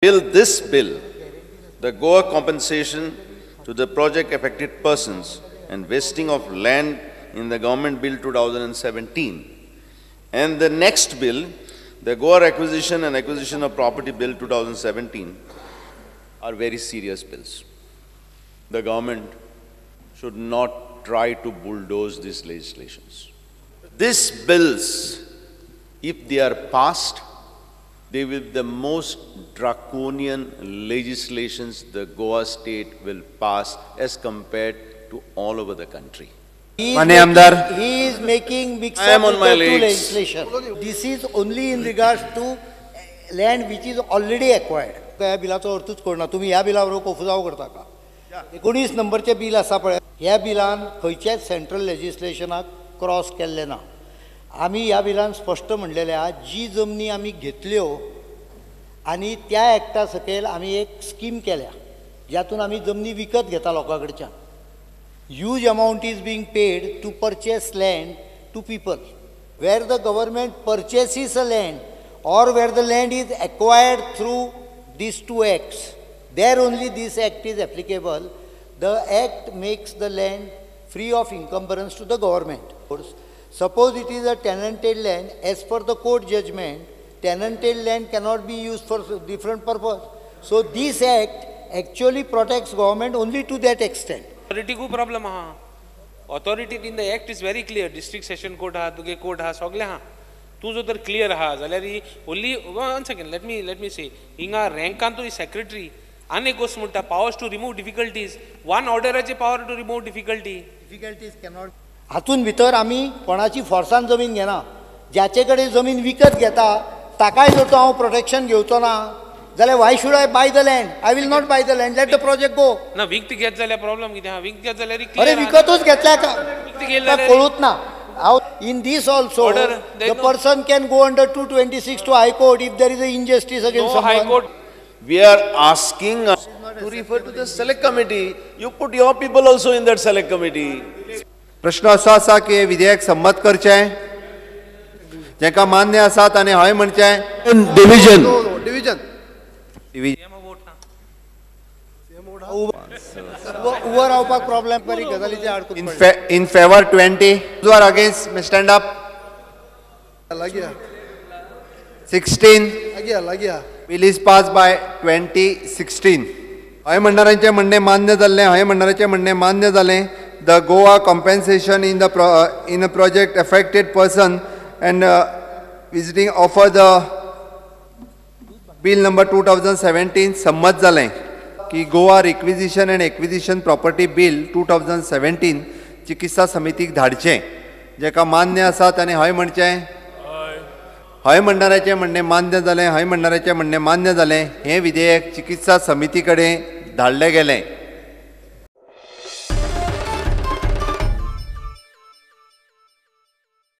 This bill, the Goa compensation to the project affected persons and vesting of land in the Government Bill 2017, and the next bill, the Goa Acquisition and Acquisition of Property Bill 2017, are very serious bills. The government should not try to bulldoze these legislations. These bills, if they are passed, they will be the most draconian legislations the Goa state will pass as compared to all over the country. He is making mix up with the two legislation. This is only in regards to land which is already acquired. ह्या बिलाचो अर्थूच कळना. तुम्ही ह्या बिलावर कोफुजाव करता का? 19 नंबरचे bill आसा पळय. ह्या बिलान खंयच्याच सेंट्रल लेजिस्लेशनाक क्रॉस केल्ले ना. आमी ह्या बिलान स्पष्ट म्हणलेले आहा जी जमनी आमी घेतल्यो आनी त्या एक्टा सकयल आमी एक स्कीम केल्या ज्यातून आमी जमनी विकत घेता लोकां कडच्यान. Huge amount is being paid to purchase land to people. Where the government purchases a land or where the land is acquired through these two acts, there only this act is applicable. The act makes the land free of encumbrance to the government. Suppose it is a tenanted land, as per the court judgment, tenanted land cannot be used for different purpose. So this act actually protects government only to that extent. Authority को problem हा. Authority in the act is very clear. District session court हा, तुगे court हा, सगळे हा. तू जो तर clear हा. जाल्यार only one second. Let me say. हिंगा rankan तो secretary. आने कोस म्हणटा powers to remove difficulties. One orderaचे power to remove difficulty. Difficulties cannot. हातून भितर आमी कोणाची फोर्सान जमीन घेना. ज्याचे कडेन जमीन विकत घेता ताकाय जर तो हांव प्रोटेक्शन घेवचो ना जाल्यार why should I buy the land? I will not buy the land. Let the project go. ना विकत घेत जाल्यार प्रॉब्लेम कितें हा? विकत घेत जाल्यार अरे विकतच घेतल्या का? विकत घेतल्यार कळूत ना. In this also, the person can go under 226 to High Court if there is an injustice against someone. High Court. We are asking to refer to the select committee. You put your people also in that select committee. प्रश्न असो आसा की विधेयक संमत करचें जेका मान्य आसात आनी हय म्हणचें Division. उभं रावपाक प्रॉब्लेम बरी गजालीचे आडकून in favor 20 who are against may stand up 16 bill is passed by 2016 हय म्हणणाऱ्यांचे म्हणणे मान्य जाल्ले हय म्हणणाऱ्यांचे म्हणणे मान्य जालें the Goa compensation in a project affected person and visiting offer the bill number 2017 संमत जालें की Goa requisition and acquisition property bill 2017 चिकित्सा समितीक धाडचें जेका मान्य आसात आनी हय म्हणचें हय म्हणणाऱ्याचें म्हणणें मान्य जालें हय म्हणणाऱ्याचें म्हणणें मान्य जालें हें विधेयक चिकित्सा समिती कडेन धाडलें गेलें.